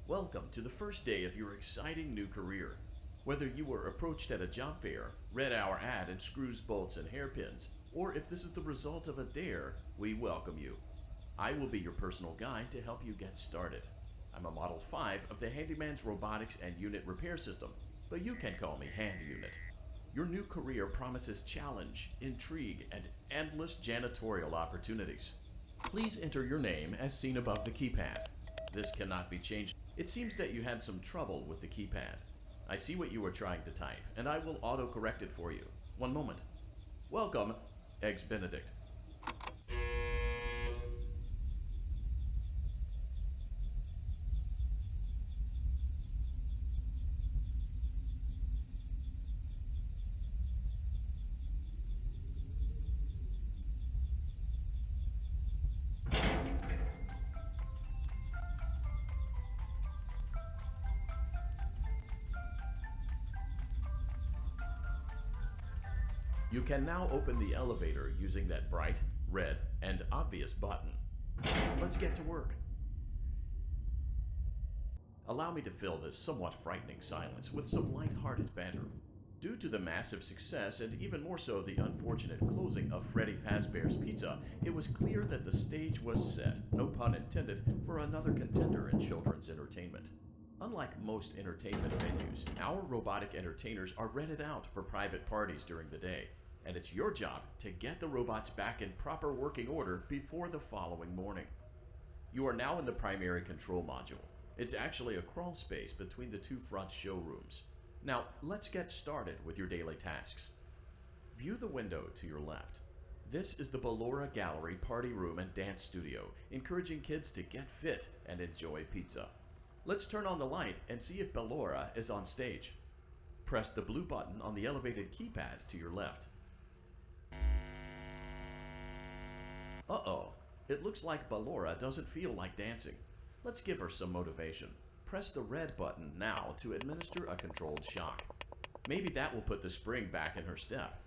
Welcome to the first day of your exciting new career. Whether you were approached at a job fair, read our ad in screws, bolts, and hairpins, or if this is the result of a dare, we welcome you. I will be your personal guide to help you get started. I'm a Model 5 of the Handyman's Robotics and Unit Repair System, but you can call me Hand Unit. Your new career promises challenge, intrigue, and endless janitorial opportunities. Please enter your name as seen above the keypad. This cannot be changed. It seems that you had some trouble with the keypad. I see what you were trying to type, and I will auto-correct it for you. One moment. Welcome, Eggs Benedict. You can now open the elevator using that bright, red, and obvious button. Let's get to work. Allow me to fill this somewhat frightening silence with some light-hearted banter. Due to the massive success and even more so the unfortunate closing of Freddy Fazbear's Pizza, it was clear that the stage was set, no pun intended, for another contender in children's entertainment. Unlike most entertainment venues, our robotic entertainers are rented out for private parties during the day, and it's your job to get the robots back in proper working order before the following morning. You are now in the primary control module. It's actually a crawl space between the two front showrooms. Now, let's get started with your daily tasks. View the window to your left. This is the Ballora Gallery Party Room and Dance Studio, encouraging kids to get fit and enjoy pizza. Let's turn on the light and see if Ballora is on stage. Press the blue button on the elevated keypad to your left. Uh-oh, it looks like Ballora doesn't feel like dancing. Let's give her some motivation. Press the red button now to administer a controlled shock. Maybe that will put the spring back in her step.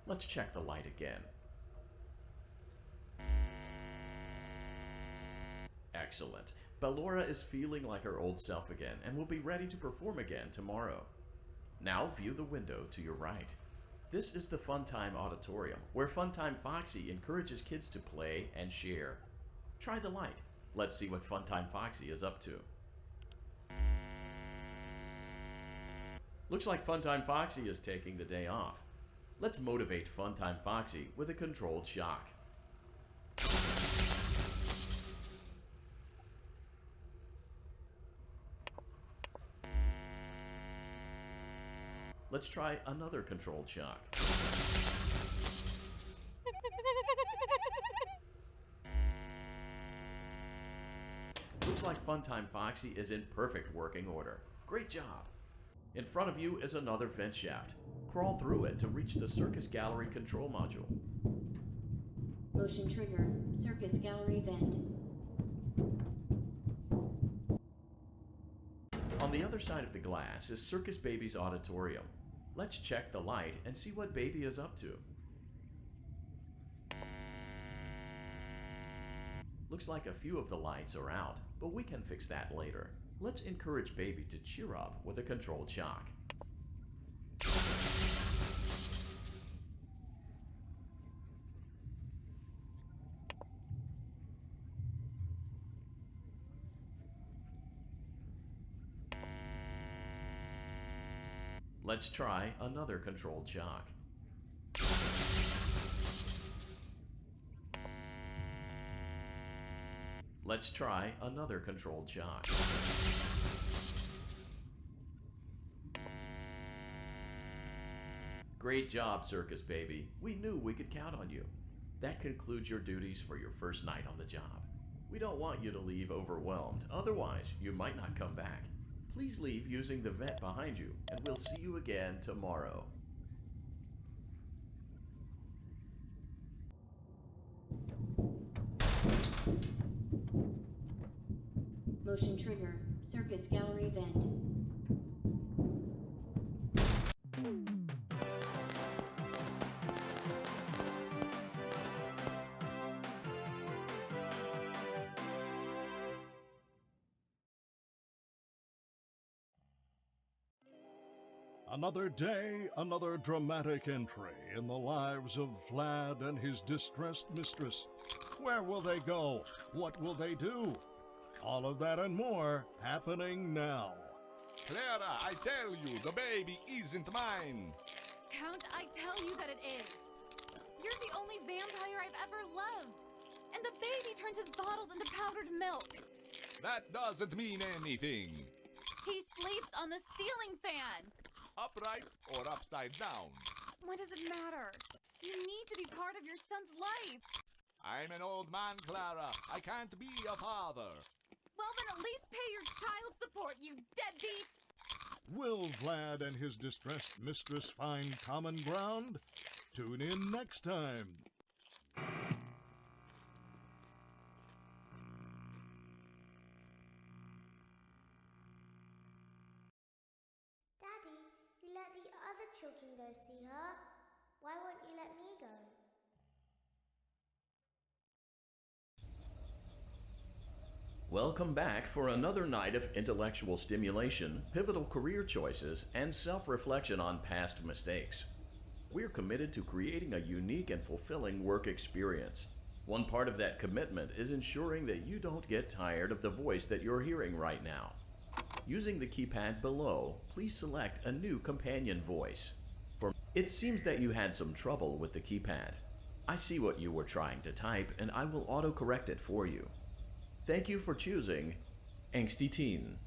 Let's check the light again. Excellent. Ballora is feeling like her old self again and will be ready to perform again tomorrow. Now view the window to your right. This is the Funtime Auditorium, where Funtime Foxy encourages kids to play and share. Try the light. Let's see what Funtime Foxy is up to. Looks like Funtime Foxy is taking the day off. Let's motivate Funtime Foxy with a controlled shock. Let's try another controlled shock. Looks like Funtime Foxy is in perfect working order. Great job! In front of you is another vent shaft. Crawl through it to reach the Circus Gallery control module. Motion trigger, Circus Gallery vent. On the other side of the glass is Circus Baby's auditorium. Let's check the light and see what Baby is up to. Looks like a few of the lights are out, but we can fix that later. Let's encourage Baby to cheer up with a controlled shock. Let's try another controlled shock. Let's try another controlled shock. Great job, Circus Baby. We knew we could count on you. That concludes your duties for your first night on the job. We don't want you to leave overwhelmed, otherwise you might not come back. Please leave using the vent behind you, and we'll see you again tomorrow. Motion trigger, Circus Gallery vent. Another day, another dramatic entry in the lives of Vlad and his distressed mistress. Where will they go? What will they do? All of that and more happening now. Clara, I tell you, the baby isn't mine. Count, I tell you that it is. You're the only vampire I've ever loved. And the baby turns his bottles into powdered milk. That doesn't mean anything. He sleeps on the ceiling fan. Upright or upside down? What does it matter? You need to be part of your son's life. I'm an old man, Clara. I can't be a father. Well, then at least pay your child support, you deadbeat! Will Vlad and his distressed mistress find common ground? Tune in next time. Daddy, you let the other children go see her. Why won't you let me go? Welcome back for another night of intellectual stimulation, pivotal career choices, and self-reflection on past mistakes. We're committed to creating a unique and fulfilling work experience. One part of that commitment is ensuring that you don't get tired of the voice that you're hearing right now. Using the keypad below, please select a new companion voice. It seems that you had some trouble with the keypad. I see what you were trying to type, and I will auto-correct it for you. Thank you for choosing Angsty Teen.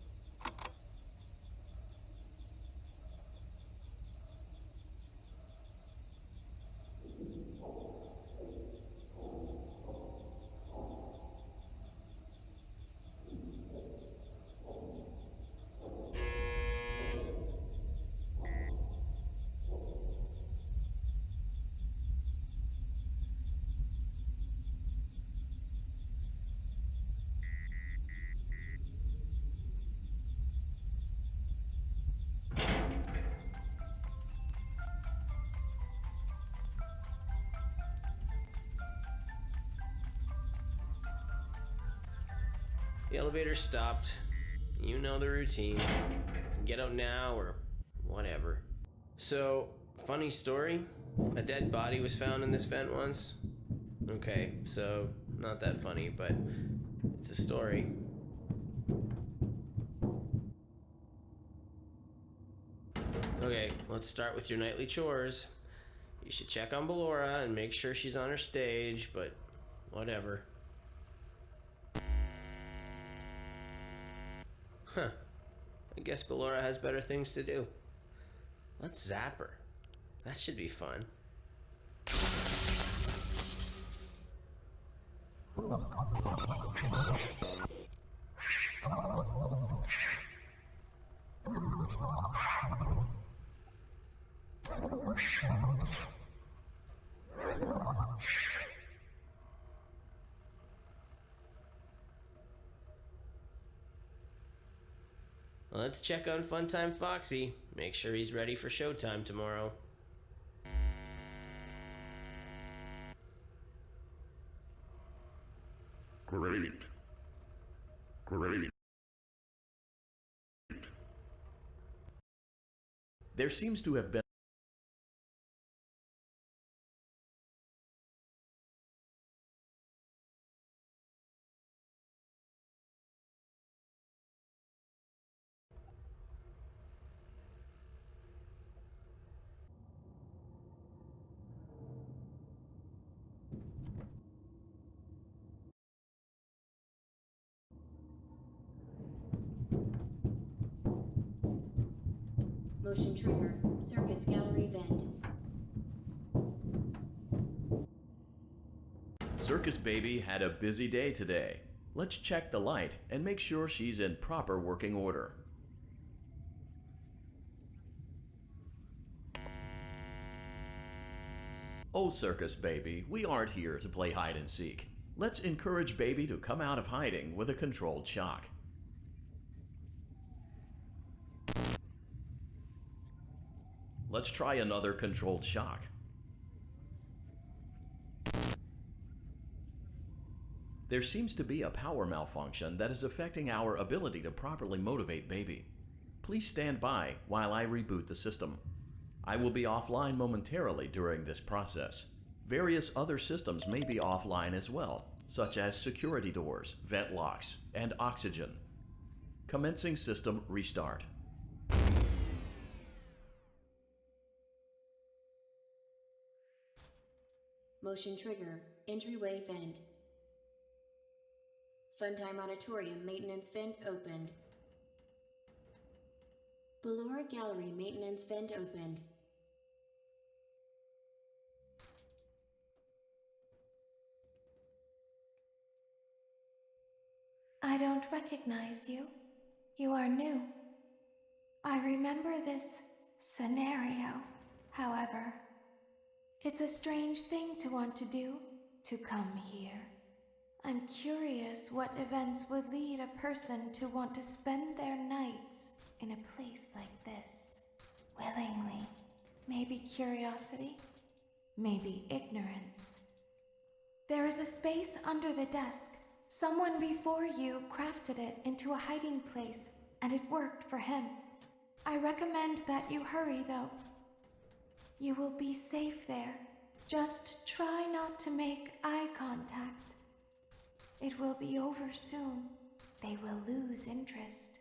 The elevator stopped. You know the routine. Get out now or whatever. So, funny story. A dead body was found in this vent once. Okay, so not that funny, but it's a story. Okay, let's start with your nightly chores. You should check on Ballora and make sure she's on her stage, but whatever. Huh. I guess Ballora has better things to do. Let's zap her. That should be fun. Let's check on Funtime Foxy. Make sure he's ready for showtime tomorrow. Great. There seems to have been Motion trigger. Circus gallery vent. Circus Baby had a busy day today. Let's check the light and make sure she's in proper working order. Oh, Circus Baby, we aren't here to play hide and seek. Let's encourage Baby to come out of hiding with a controlled shock. Let's try another controlled shock. There seems to be a power malfunction that is affecting our ability to properly motivate Baby. Please stand by while I reboot the system. I will be offline momentarily during this process. Various other systems may be offline as well, such as security doors, vent locks, and oxygen. Commencing system restart. Motion trigger. Entryway vent. Funtime Auditorium maintenance vent opened. Ballora Gallery maintenance vent opened. I don't recognize you. You are new. I remember this scenario, however. It's a strange thing to want to do, to come here. I'm curious what events would lead a person to want to spend their nights in a place like this. Willingly. Maybe curiosity, maybe ignorance. There is a space under the desk. Someone before you crafted it into a hiding place, and it worked for him. I recommend that you hurry, though. You will be safe there. Just try not to make eye contact. It will be over soon. They will lose interest.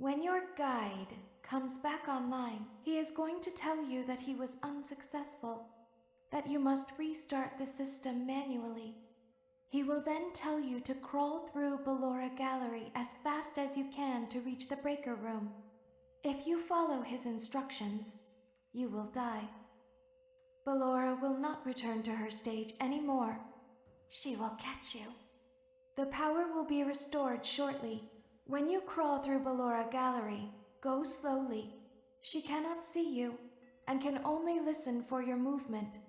When your guide comes back online, he is going to tell you that he was unsuccessful, that you must restart the system manually. He will then tell you to crawl through Ballora Gallery as fast as you can to reach the breaker room. If you follow his instructions, you will die. Ballora will not return to her stage anymore. She will catch you. The power will be restored shortly. When you crawl through Ballora Gallery, go slowly. She cannot see you and can only listen for your movement.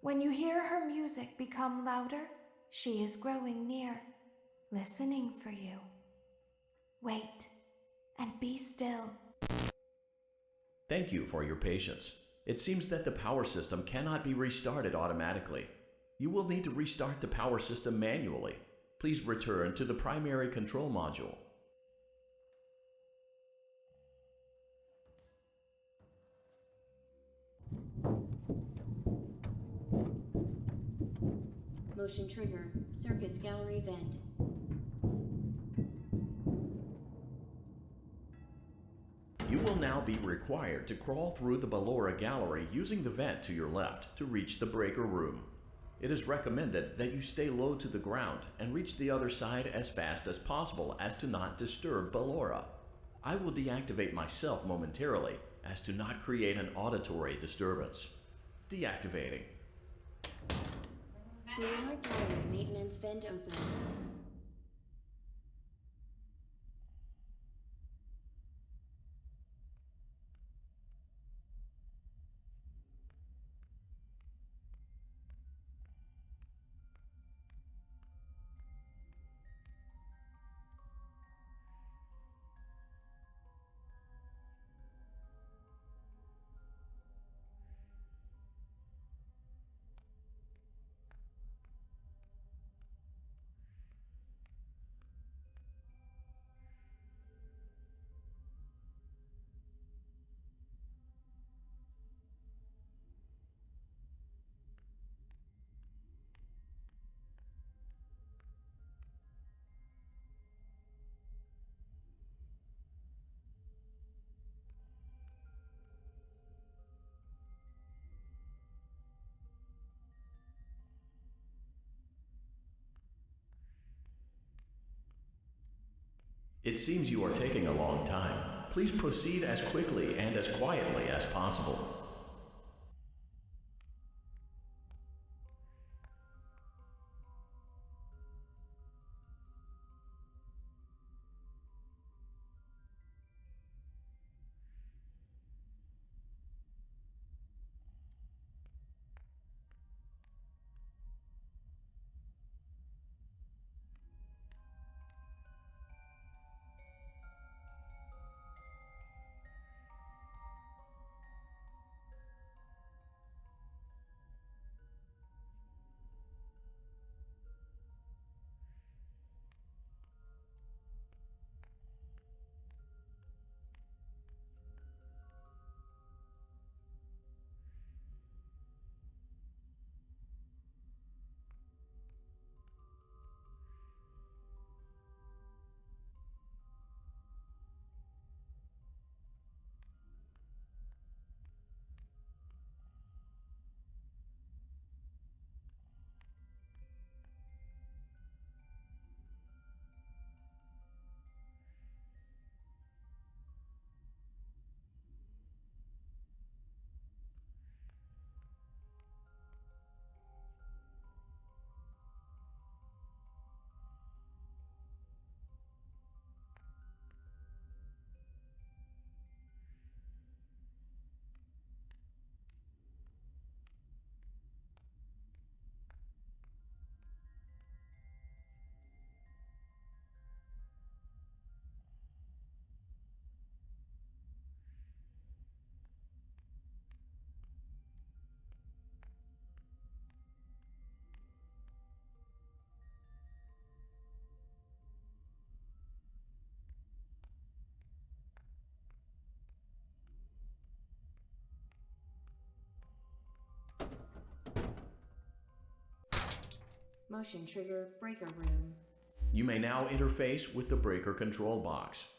When you hear her music become louder, she is growing near, listening for you. Wait and be still. Thank you for your patience. It seems that the power system cannot be restarted automatically. You will need to restart the power system manually. Please return to the primary control module. Motion trigger. Circus gallery vent. You will now be required to crawl through the Ballora gallery using the vent to your left to reach the breaker room. It is recommended that you stay low to the ground and reach the other side as fast as possible as to not disturb Ballora. I will deactivate myself momentarily as to not create an auditory disturbance. Deactivating. Ballora gallery maintenance vent open. It seems you are taking a long time. Please proceed as quickly and as quietly as possible. Motion trigger breaker room. You may now interface with the breaker control box.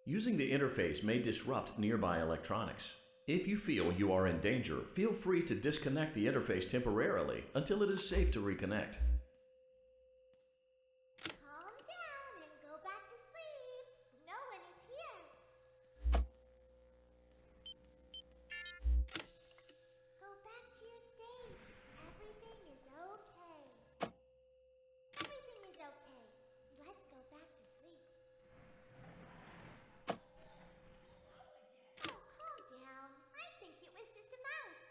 Using the interface may disrupt nearby electronics. If you feel you are in danger, feel free to disconnect the interface temporarily until it is safe to reconnect. Calm down and go back to sleep. No one is here. Go back to your stage. Everything is okay. Everything is okay. Let's go back to sleep. Oh, calm down. I think it was just a mouse.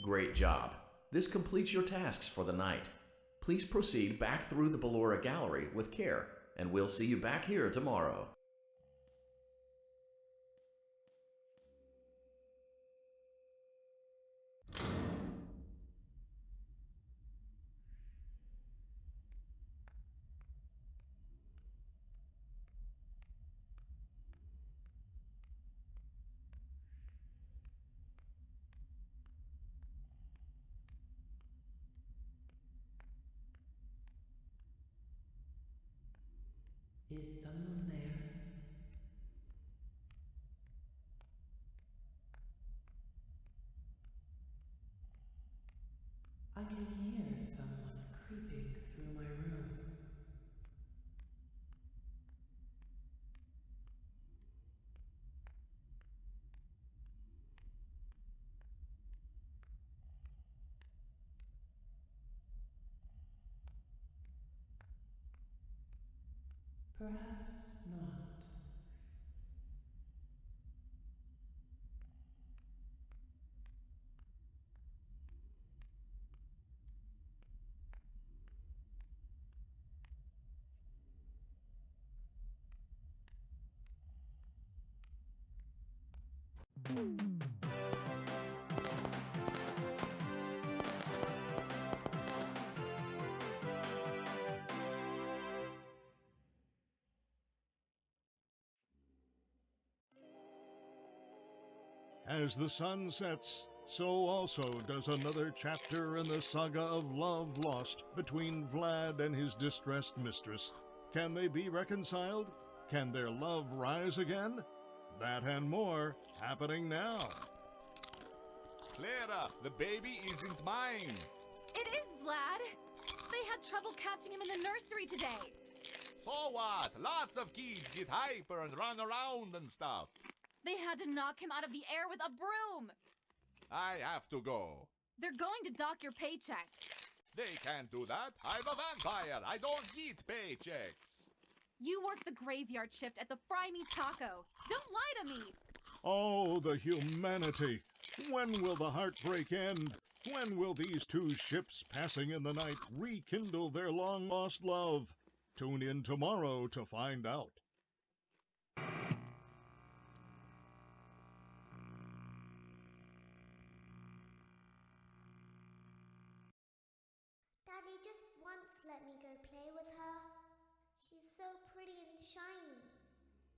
Great job. This completes your tasks for the night. Please proceed back through the Ballora Gallery with care, and we'll see you back here tomorrow. Is someone there? I can hear someone creeping through my room. Perhaps not. As the sun sets, so also does another chapter in the saga of love lost between Vlad and his distressed mistress. Can they be reconciled? Can their love rise again? That and more happening now. Clara, the baby isn't mine. It is Vlad. They had trouble catching him in the nursery today. So what? Lots of kids get hyper and run around and stuff. They had to knock him out of the air with a broom. I have to go. They're going to dock your paychecks. They can't do that. I'm a vampire. I don't get paychecks. You work the graveyard shift at the Fry Me Taco. Don't lie to me. Oh, the humanity! When will the heartbreak end? When will these two ships passing in the night rekindle their long-lost love? Tune in tomorrow to find out. Daddy just once let me go play with her. She's so pretty and shiny.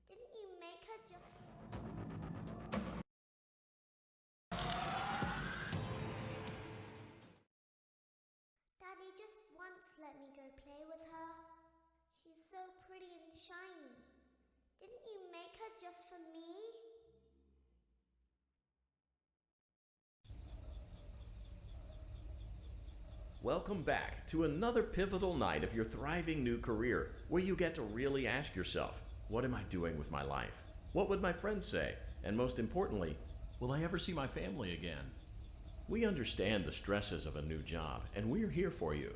Didn't you make her just... Daddy just once let me go play with her. She's so pretty and shiny. Didn't you make her just for me? Welcome back to another pivotal night of your thriving new career, where you get to really ask yourself, what am I doing with my life? What would my friends say? And most importantly, will I ever see my family again? We understand the stresses of a new job, and we're here for you.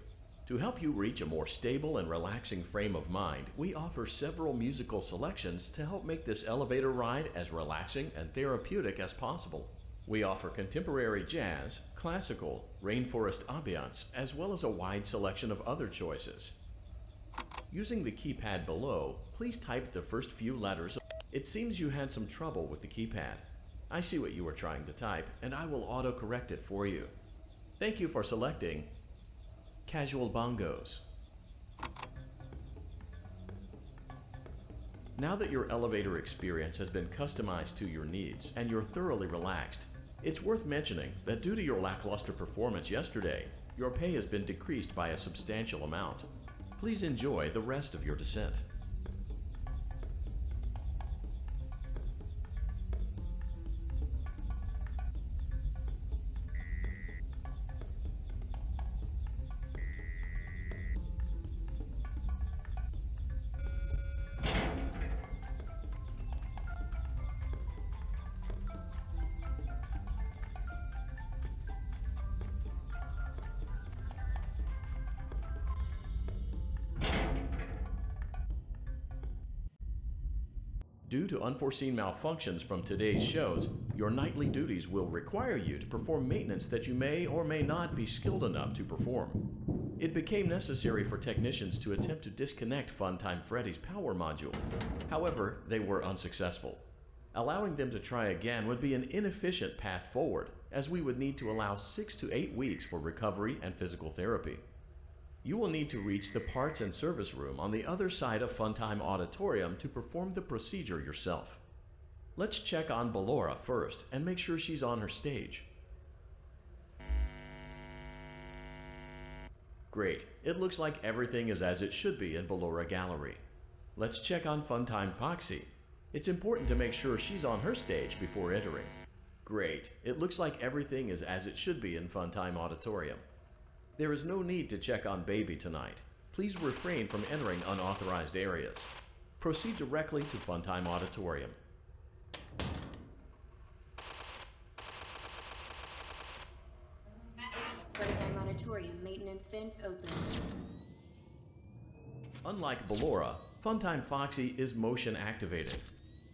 To help you reach a more stable and relaxing frame of mind, we offer several musical selections to help make this elevator ride as relaxing and therapeutic as possible. We offer contemporary jazz, classical, rainforest ambiance, as well as a wide selection of other choices. Using the keypad below, please type the first few letters. It seems you had some trouble with the keypad. I see what you were trying to type, and I will auto-correct it for you. Thank you for selecting Casual Bongos. Now that your elevator experience has been customized to your needs and you're thoroughly relaxed, it's worth mentioning that due to your lackluster performance yesterday, your pay has been decreased by a substantial amount. Please enjoy the rest of your descent. Due to unforeseen malfunctions from today's shows, your nightly duties will require you to perform maintenance that you may or may not be skilled enough to perform. It became necessary for technicians to attempt to disconnect Funtime Freddy's power module. However, they were unsuccessful. Allowing them to try again would be an inefficient path forward, as we would need to allow 6 to 8 weeks for recovery and physical therapy. You will need to reach the parts and service room on the other side of Funtime Auditorium to perform the procedure yourself. Let's check on Ballora first and make sure she's on her stage. Great, it looks like everything is as it should be in Ballora Gallery. Let's check on Funtime Foxy. It's important to make sure she's on her stage before entering. Great, it looks like everything is as it should be in Funtime Auditorium. There is no need to check on Baby tonight. Please refrain from entering unauthorized areas. Proceed directly to Funtime Auditorium. Funtime Auditorium maintenance vent open. Unlike Ballora, Funtime Foxy is motion activated.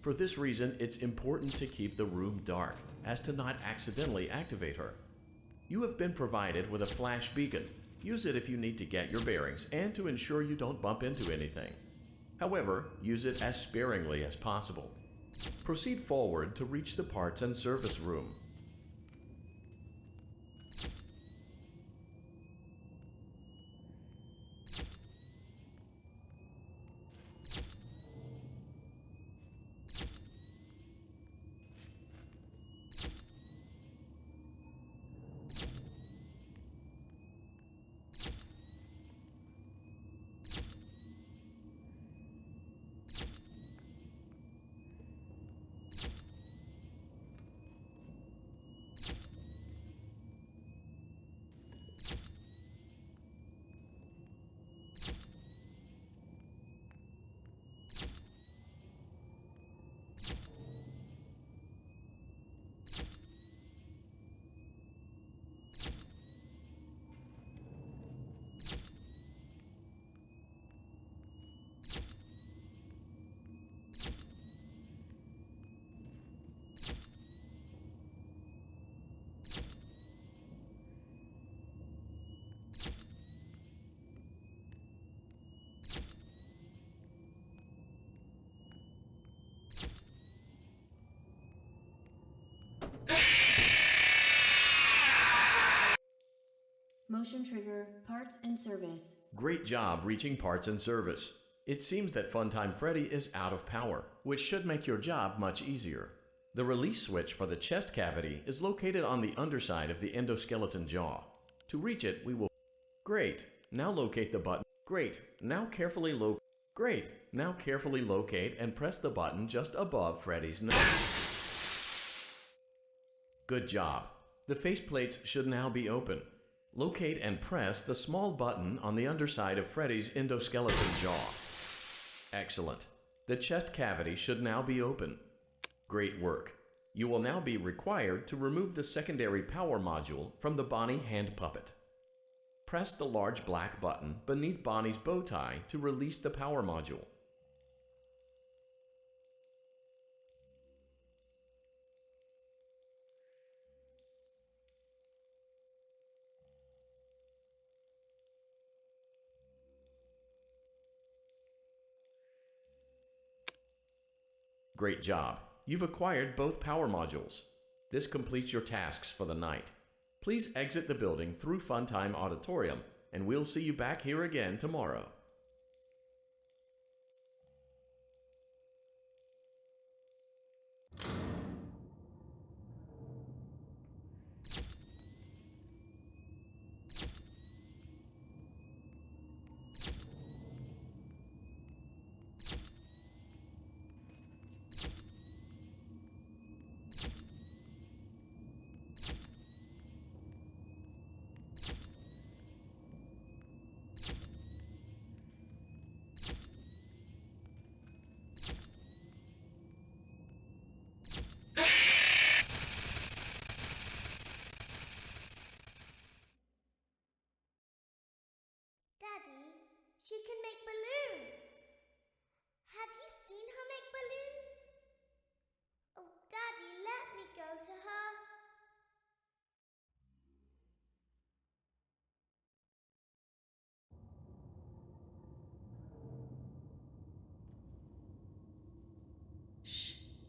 For this reason, it's important to keep the room dark, as to not accidentally activate her. You have been provided with a flash beacon. Use it if you need to get your bearings and to ensure you don't bump into anything. However, use it as sparingly as possible. Proceed forward to reach the parts and service room. Motion trigger, parts and service. Great job reaching parts and service. It seems that Funtime Freddy is out of power, which should make your job much easier. The release switch for the chest cavity is located on the underside of the endoskeleton jaw. To reach it, we will... Great. Now locate the button. Great. Now carefully locate and press the button just above Freddy's nose. Good job. The faceplates should now be open. Locate and press the small button on the underside of Freddy's endoskeleton jaw. Excellent. The chest cavity should now be open. Great work. You will now be required to remove the secondary power module from the Bonnie hand puppet. Press the large black button beneath Bonnie's bow tie to release the power module. Great job. You've acquired both power modules. This completes your tasks for the night. Please exit the building through Funtime Auditorium, and we'll see you back here again tomorrow.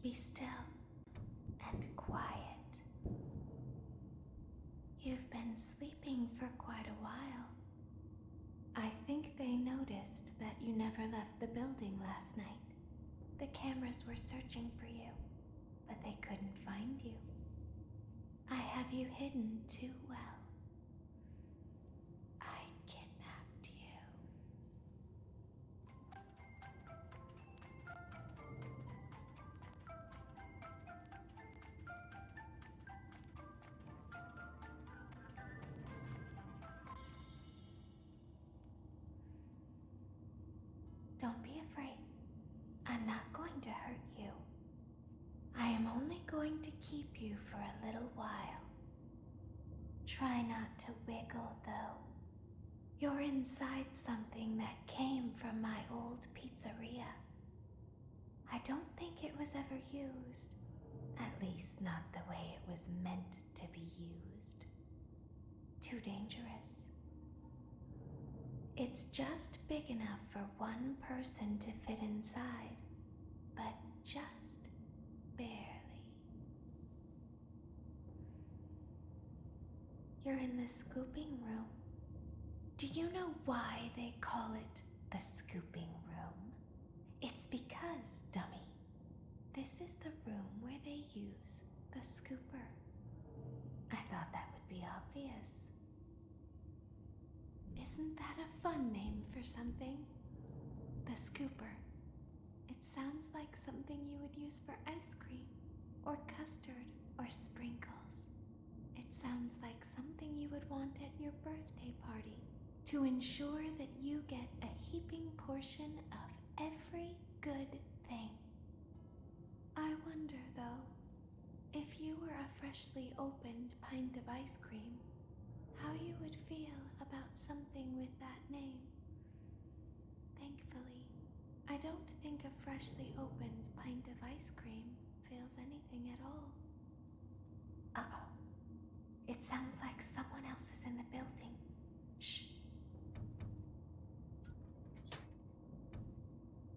be still and quiet. You've been sleeping for quite a while. I think they noticed that you never left the building last night. The cameras were searching for you, but they couldn't find you. I have you hidden too well. I kidnapped you. Don't be afraid. I'm not going to hurt you. I am only going to keep you for a little while. Try not to wiggle, though. You're inside something that came from my old pizzeria. I don't think it was ever used. At least not the way it was meant to be used. Too dangerous. It's just big enough for one person to fit inside, but just barely. You're in the scooping room. Do you know why they call it the scooping room? It's because, dummy, this is the room where they use the scooper. I thought that would be obvious. Isn't that a fun name for something? The scooper. It sounds like something you would use for ice cream, or custard, or sprinkles. It sounds like something you would want at your birthday party to ensure that you get a heaping portion of every good thing. I wonder, though, if you were a freshly opened pint of ice cream, how you would feel about something with that name. Thankfully, I don't think a freshly opened pint of ice cream feels anything at all. Uh-oh. It sounds like someone else is in the building. Shh.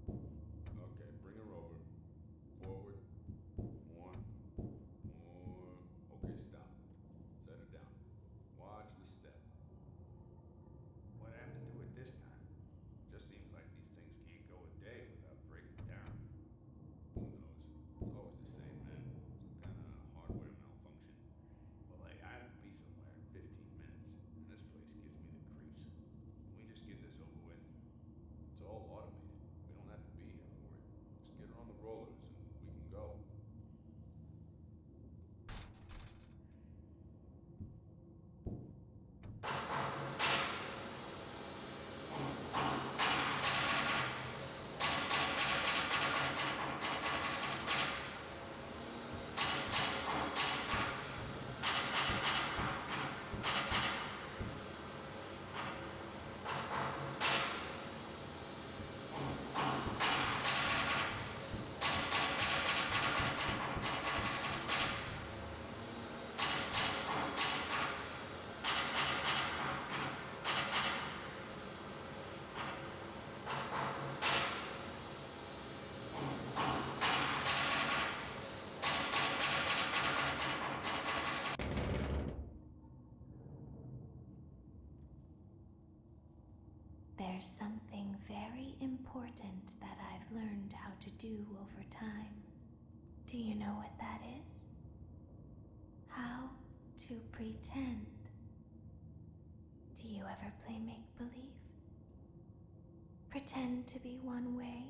Okay, bring her over. Forward. One. More. Okay, stop. Set her down. Watch the step. What happened to it this time? Just seems like these things can't go a day without breaking down. Who knows? It's always the same, man. Some kind of hardware malfunction. Well, hey, I have to be somewhere in 15 minutes, and this place gives me the creeps. Can we just get this over with? It's all automated. We don't have to be here for it. Just get her on the rollers and we can go. There's something very important that I've learned how to do over time. Do you know what that is? How to pretend. Do you ever play make-believe? Pretend to be one way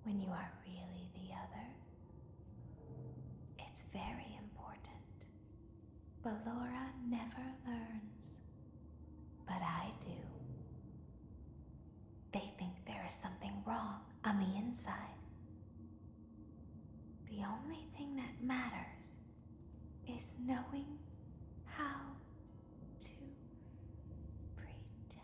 when you are really the other. It's very important. Ballora never learns, but I do. They think there is something wrong on the inside. The only thing that matters is knowing how to pretend.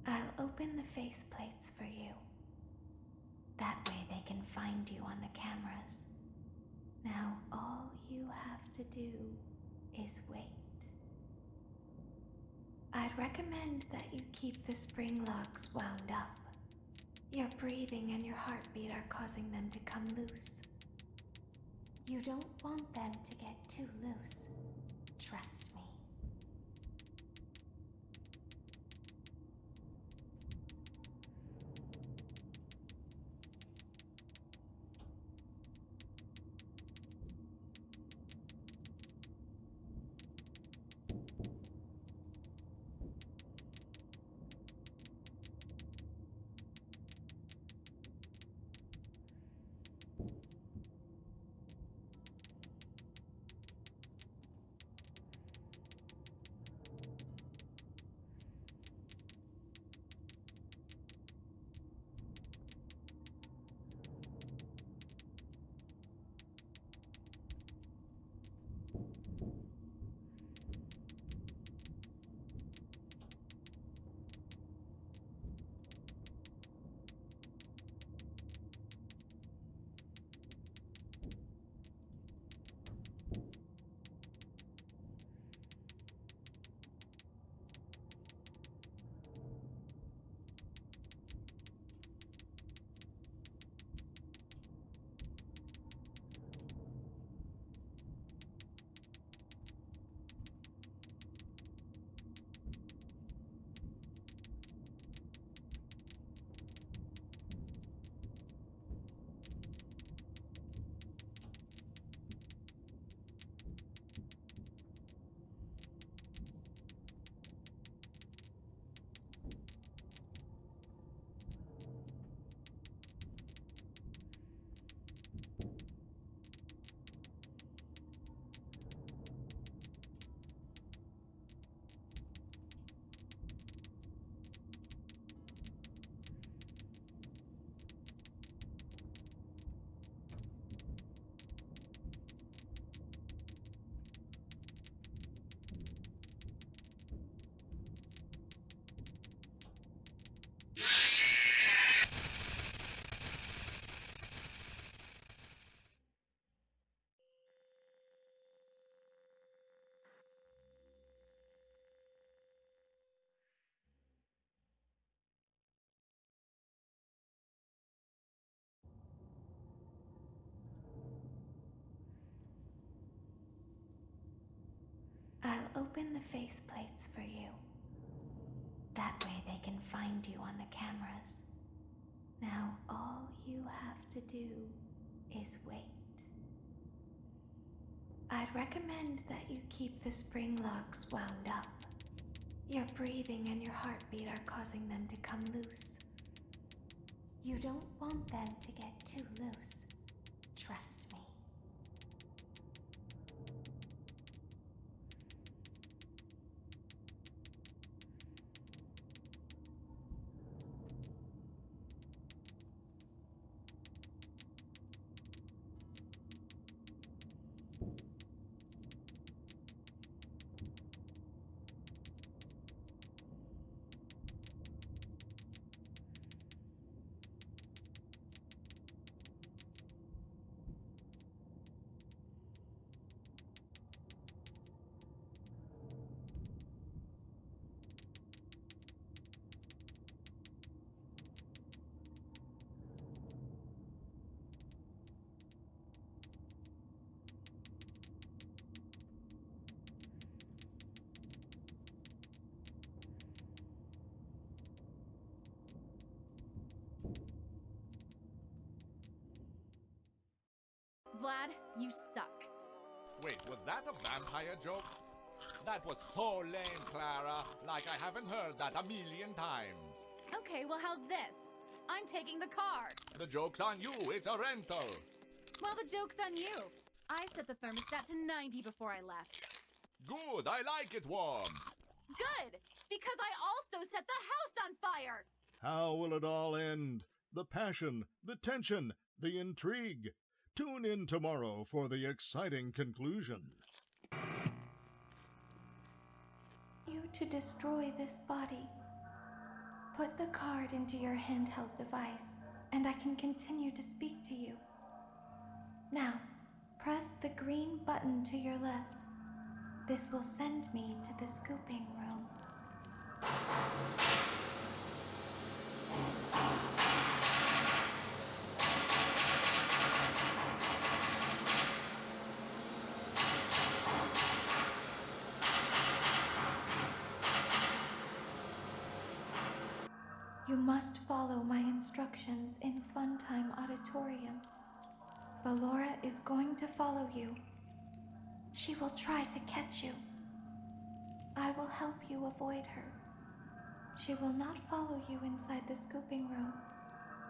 I'll open the faceplates for you. That way you on the cameras. Now all you have to do is wait. I'd recommend that you keep the spring locks wound up. Your breathing and your heartbeat are causing them to come loose. You don't want them to get too loose. Trust me. I'll open the faceplates for you. That way they can find you on the cameras. Now all you have to do is wait. I'd recommend that you keep the spring locks wound up. Your breathing and your heartbeat are causing them to come loose. You don't want them to get too loose. Trust me. Vlad, you suck. Wait, was that a vampire joke? That was so lame, Clara. Like I haven't heard that a million times. Okay, well, how's this? I'm taking the car. The joke's on you. It's a rental. Well, the joke's on you. I set the thermostat to 90 before I left. Good. I like it warm. Good, because I also set the house on fire. How will it all end? The passion, the tension, the intrigue. Tune in tomorrow for the exciting conclusion. You to destroy this body. Put the card into your handheld device, and I can continue to speak to you. Now, press the green button to your left. This will send me to the scooping room. You must follow my instructions in Funtime Auditorium. Ballora is going to follow you. She will try to catch you. I will help you avoid her. She will not follow you inside the scooping room.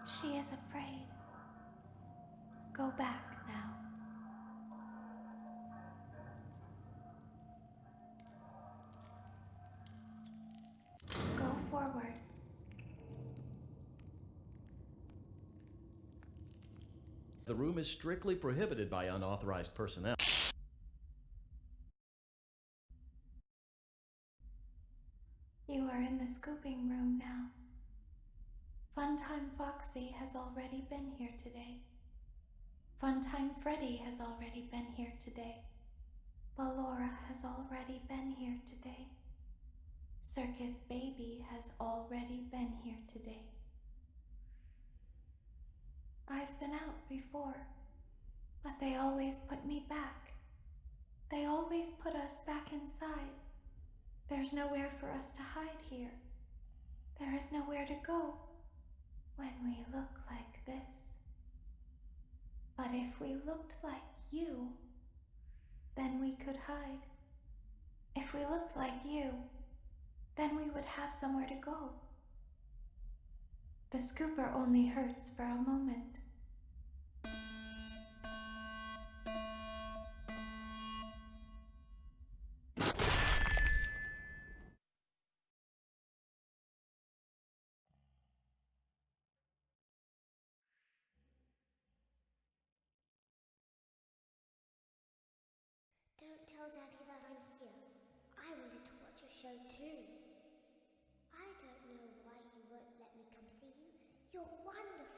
She is afraid. Go back now. Go forward. The room is strictly prohibited by unauthorized personnel. You are in the scooping room now. Funtime Foxy has already been here today. Funtime Freddy has already been here today. Ballora has already been here today. Circus Baby has already been here today. I've been out before, but they always put me back. They always put us back inside. There's nowhere for us to hide here. There is nowhere to go when we look like this. But if we looked like you, then we could hide. If we looked like you, then we would have somewhere to go. The scooper only hurts for a moment. Don't tell Daddy that I'm here. I wanted to watch your show too. I don't know why he won't let me come see you. You're wonderful.